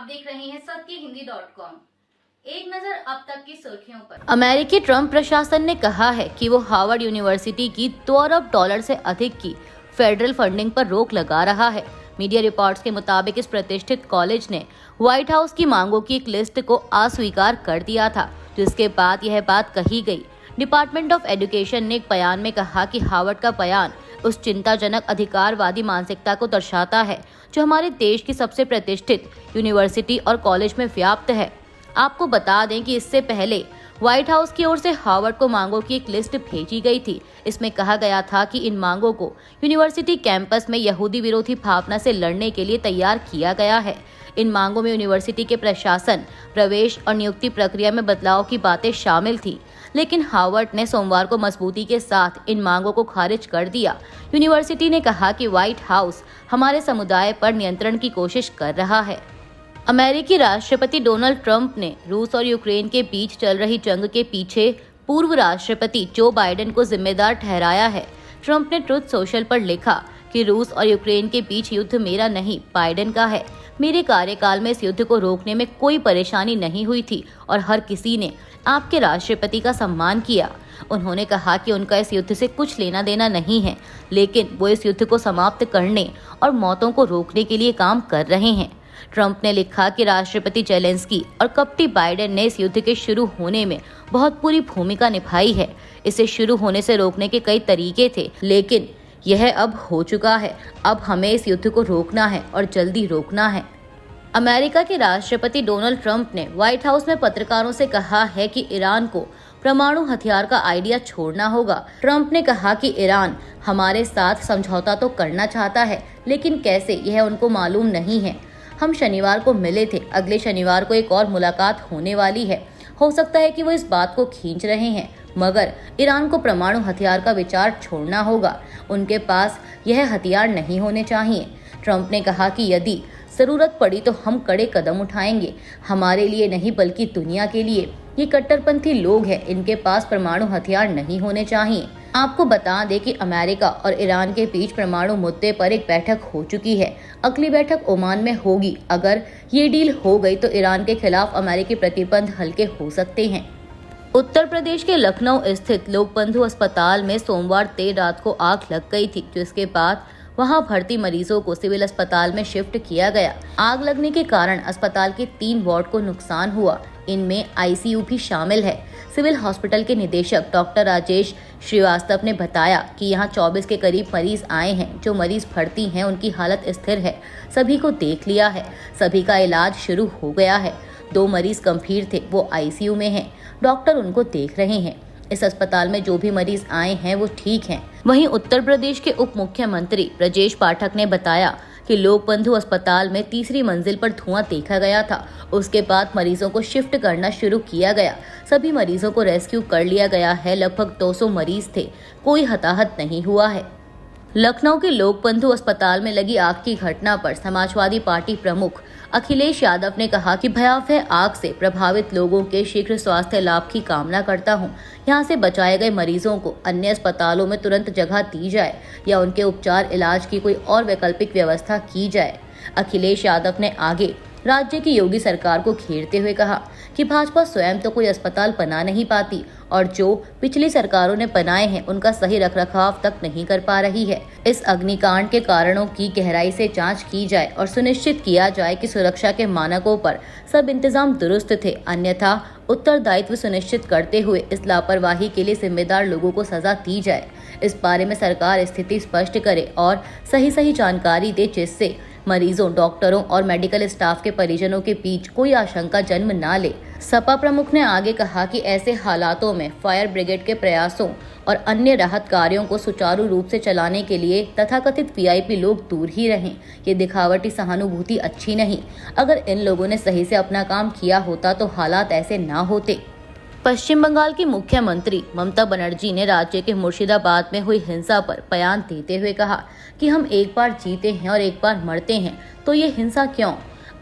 आप देख रहे हैं सत्यहिंदी.com। एक नजर अब तक की सुर्खियों पर। अमेरिकी ट्रंप प्रशासन ने कहा है कि वो हार्वर्ड यूनिवर्सिटी की $2 अरब से अधिक की फेडरल फंडिंग पर रोक लगा रहा है। मीडिया रिपोर्ट्स के मुताबिक इस प्रतिष्ठित कॉलेज ने व्हाइट हाउस की मांगों की एक लिस्ट को अस्वीकार कर दिया था, जिसके बाद यह बात कही गई। डिपार्टमेंट ऑफ एजुकेशन ने एक बयान में कहा कि हार्वर्ड का बयान उस चिंताजनक अधिकारवादी मानसिकता को दर्शाता है जो हमारे देश की सबसे प्रतिष्ठित यूनिवर्सिटी और कॉलेज में व्याप्त है। आपको बता दें कि इससे पहले व्हाइट हाउस की ओर से हार्वर्ड को मांगों की एक लिस्ट भेजी गई थी। इसमें कहा गया था कि इन मांगों को यूनिवर्सिटी कैंपस में यहूदी विरोधी भावना से लड़ने के लिए तैयार किया गया है। इन मांगों में यूनिवर्सिटी के प्रशासन, प्रवेश और नियुक्ति प्रक्रिया में बदलाव की बातें शामिल थी, लेकिन हार्वर्ड ने सोमवार को मजबूती के साथ इन मांगों को खारिज कर दिया। यूनिवर्सिटी ने कहा कि व्हाइट हाउस हमारे समुदाय पर नियंत्रण की कोशिश कर रहा है। अमेरिकी राष्ट्रपति डोनाल्ड ट्रंप ने रूस और यूक्रेन के बीच चल रही जंग के पीछे पूर्व राष्ट्रपति जो बाइडेन को जिम्मेदार ठहराया है। ट्रंप ने ट्रुथ सोशल पर लिखा कि रूस और यूक्रेन के बीच युद्ध मेरा नहीं, बाइडेन का है। मेरे कार्यकाल में इस युद्ध को रोकने में कोई परेशानी नहीं हुई थी और हर किसी ने आपके राष्ट्रपति का सम्मान किया। उन्होंने कहा कि उनका इस युद्ध से कुछ लेना देना नहीं है, लेकिन वो इस युद्ध को समाप्त करने और मौतों को रोकने के लिए काम कर रहे हैं। ट्रंप ने लिखा कि राष्ट्रपति जेलेंस्की और कपटी बाइडेन ने इस युद्ध के शुरू होने में बहुत बुरी भूमिका निभाई है। इसे शुरू होने से रोकने के कई तरीके थे, लेकिन यह अब हो चुका है। अब हमें इस युद्ध को रोकना है और जल्दी रोकना है। अमेरिका के राष्ट्रपति डोनाल्ड ट्रंप ने व्हाइट हाउस में पत्रकारों से कहा है कि ईरान को परमाणु हथियार का आइडिया छोड़ना होगा। ट्रंप ने कहा कि ईरान हमारे साथ समझौता तो करना चाहता है, लेकिन कैसे, यह उनको मालूम नहीं है। हम शनिवार को मिले थे, अगले शनिवार को एक और मुलाकात होने वाली है। हो सकता है कि वो इस बात को खींच रहे हैं, मगर ईरान को परमाणु हथियार का विचार छोड़ना होगा। उनके पास यह हथियार नहीं होने चाहिए। ट्रंप ने कहा कि यदि जरूरत पड़ी तो हम कड़े कदम उठाएंगे, हमारे लिए नहीं बल्कि दुनिया के लिए। ये कट्टरपंथी लोग हैं, इनके पास परमाणु हथियार नहीं होने चाहिए। आपको बता दें कि अमेरिका और ईरान के बीच परमाणु मुद्दे पर एक बैठक हो चुकी है। अगली बैठक ओमान में होगी। अगर ये डील हो गई तो ईरान के खिलाफ अमेरिकी प्रतिबंध हल्के हो सकते हैं। उत्तर प्रदेश के लखनऊ स्थित लोकबंधु अस्पताल में सोमवार देर रात को आग लग गई थी, जिसके बाद वहां भर्ती मरीजों को सिविल अस्पताल में शिफ्ट किया गया। आग लगने के कारण अस्पताल के 3 वार्ड को नुकसान हुआ, इनमें आईसीयू भी शामिल है। सिविल हॉस्पिटल के निदेशक डॉक्टर राजेश श्रीवास्तव ने बताया कि यहां 24 के करीब मरीज आए हैं। जो मरीज भर्ती हैं उनकी हालत स्थिर है, सभी को देख लिया है, सभी का इलाज शुरू हो गया है। 2 मरीज गंभीर थे, वो आईसीयू में हैं, डॉक्टर उनको देख रहे हैं। इस अस्पताल में जो भी मरीज आए हैं वो ठीक हैं। वहीं उत्तर प्रदेश के उप मुख्यमंत्री ब्रजेश पाठक ने बताया कि लोकबंधु अस्पताल में 3री मंजिल पर धुआं देखा गया था। उसके बाद मरीजों को शिफ्ट करना शुरू किया गया। सभी मरीजों को रेस्क्यू कर लिया गया है। लगभग 200 मरीज थे, कोई हताहत नहीं हुआ है। लखनऊ के लोकबंधु अस्पताल में लगी आग की घटना पर समाजवादी पार्टी प्रमुख अखिलेश यादव ने कहा कि भयावह आग से प्रभावित लोगों के शीघ्र स्वास्थ्य लाभ की कामना करता हूं। यहां से बचाए गए मरीजों को अन्य अस्पतालों में तुरंत जगह दी जाए या उनके उपचार इलाज की कोई और वैकल्पिक व्यवस्था की जाए। अखिलेश यादव ने आगे राज्य की योगी सरकार को घेरते हुए कहा कि भाजपा स्वयं तो कोई अस्पताल बना नहीं पाती और जो पिछली सरकारों ने बनाए हैं उनका सही रखरखाव तक नहीं कर पा रही है। इस अग्निकांड के कारणों की गहराई से जांच की जाए और सुनिश्चित किया जाए कि सुरक्षा के मानकों पर सब इंतजाम दुरुस्त थे, अन्यथा उत्तरदायित्व सुनिश्चित करते हुए इस लापरवाही के लिए जिम्मेदार लोगों को सजा दी जाए। इस बारे में सरकार स्थिति स्पष्ट करे और सही जानकारी दे, जिससे मरीजों, डॉक्टरों और मेडिकल स्टाफ के परिजनों के बीच कोई आशंका जन्म ना ले। सपा प्रमुख ने आगे कहा कि ऐसे हालातों में फायर ब्रिगेड के प्रयासों और अन्य राहत कार्यों को सुचारू रूप से चलाने के लिए तथाकथित वीआईपी लोग दूर ही रहें। ये दिखावटी सहानुभूति अच्छी नहीं। अगर इन लोगों ने सही से अपना काम किया होता तो हालात ऐसे ना होते। पश्चिम बंगाल की मुख्यमंत्री ममता बनर्जी ने राज्य के मुर्शिदाबाद में हुई हिंसा पर बयान देते हुए कहा कि हम एक बार जीते हैं और एक बार मरते हैं, तो ये हिंसा क्यों?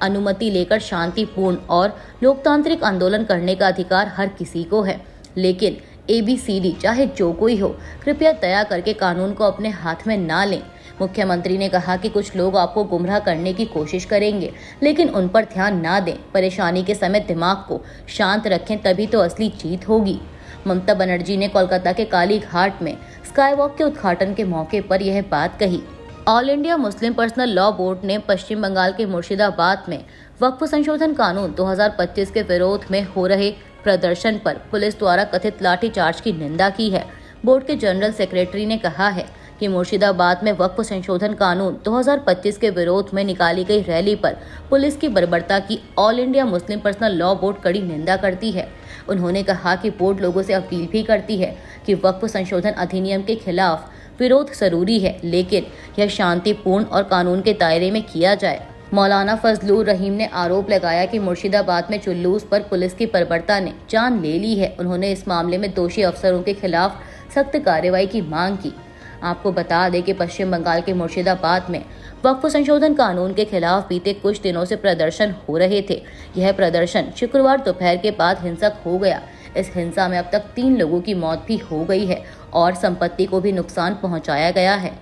अनुमति लेकर शांतिपूर्ण और लोकतांत्रिक आंदोलन करने का अधिकार हर किसी को है, लेकिन ABCD चाहे जो कोई हो, कृपया दया करके कानून को अपने हाथ में ना लें। मुख्यमंत्री ने कहा कि कुछ लोग आपको गुमराह करने की कोशिश करेंगे, लेकिन उन पर ध्यान ना दें। परेशानी के समय दिमाग को शांत रखें, तभी तो असली जीत होगी। ममता बनर्जी ने कोलकाता के काली घाट में स्काई वॉक के उद्घाटन के मौके पर यह बात कही। All India Muslim personal law board ने पश्चिम बंगाल के मुर्शिदाबाद में वक्फ संशोधन कानून 2025 के विरोध में हो रहे प्रदर्शन पर पुलिस द्वारा कथित लाठीचार्ज की निंदा की है। बोर्ड के जनरल सेक्रेटरी ने कहा है कि मुर्शिदाबाद में वक्फ संशोधन कानून 2025 के विरोध में निकाली गई रैली पर पुलिस की बर्बरता की all India Muslim personal law board कड़ी निंदा करती है। उन्होंने कहा कि बोर्ड लोगों से अपील भी करती है कि वक्फ संशोधन अधिनियम के खिलाफ विरोध जरूरी है, लेकिन यह शांतिपूर्ण और कानून के दायरे में किया जाए। मौलाना फजलुर रहीम ने आरोप लगाया कि मुर्शिदाबाद में जुलूस पर पुलिस की बर्बरता ने जान ले ली है। उन्होंने इस मामले में दोषी अफसरों के खिलाफ सख्त कार्रवाई की मांग की। आपको बता दें कि पश्चिम बंगाल के मुर्शिदाबाद में वक्फ संशोधन कानून के खिलाफ बीते कुछ दिनों से प्रदर्शन हो रहे थे। यह प्रदर्शन शुक्रवार दोपहर के बाद हिंसक हो गया। इस हिंसा में अब तक 3 लोगों की मौत भी हो गई है और संपत्ति को भी नुकसान पहुंचाया गया है।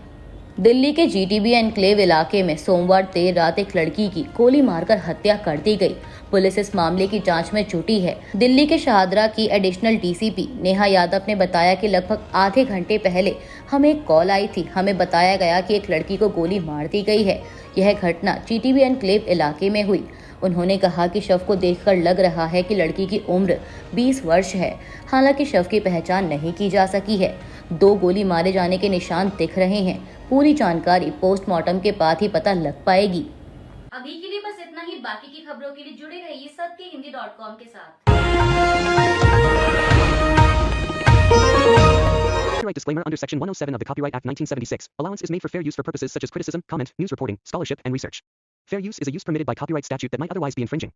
दिल्ली के जीटीबी एनक्लेव इलाके में सोमवार देर रात एक लड़की की गोली मारकर हत्या कर दी गई। पुलिस इस मामले की जांच में जुटी है। दिल्ली के शाहदरा की एडिशनल डीसीपी नेहा यादव ने बताया कि लगभग आधे घंटे पहले हमें एक कॉल आई थी। हमें बताया गया कि एक लड़की को गोली मार दी गई है। यह घटना जीटीबी एनक्लेव इलाके में हुई। उन्होंने कहा कि शव को देखकर लग रहा है कि लड़की की उम्र 20 वर्ष है। हालांकि शव की पहचान नहीं की जा सकी है। 2 गोली मारे जाने के निशान दिख रहे हैं। पूरी जानकारी पोस्टमार्टम के बाद ही पता लग पाएगी। अभी के लिए बस इतना ही। बाकी की खबरों के लिए जुड़े रहिए सत्यहिंदी.com के साथ। Copyright disclaimer under Section 107 of the Copyright Act 1976. Allowance is made for fair use for purposes such as criticism, comment, news reporting, scholarship, and research. Fair use is a use permitted by copyright statute that might otherwise be infringing.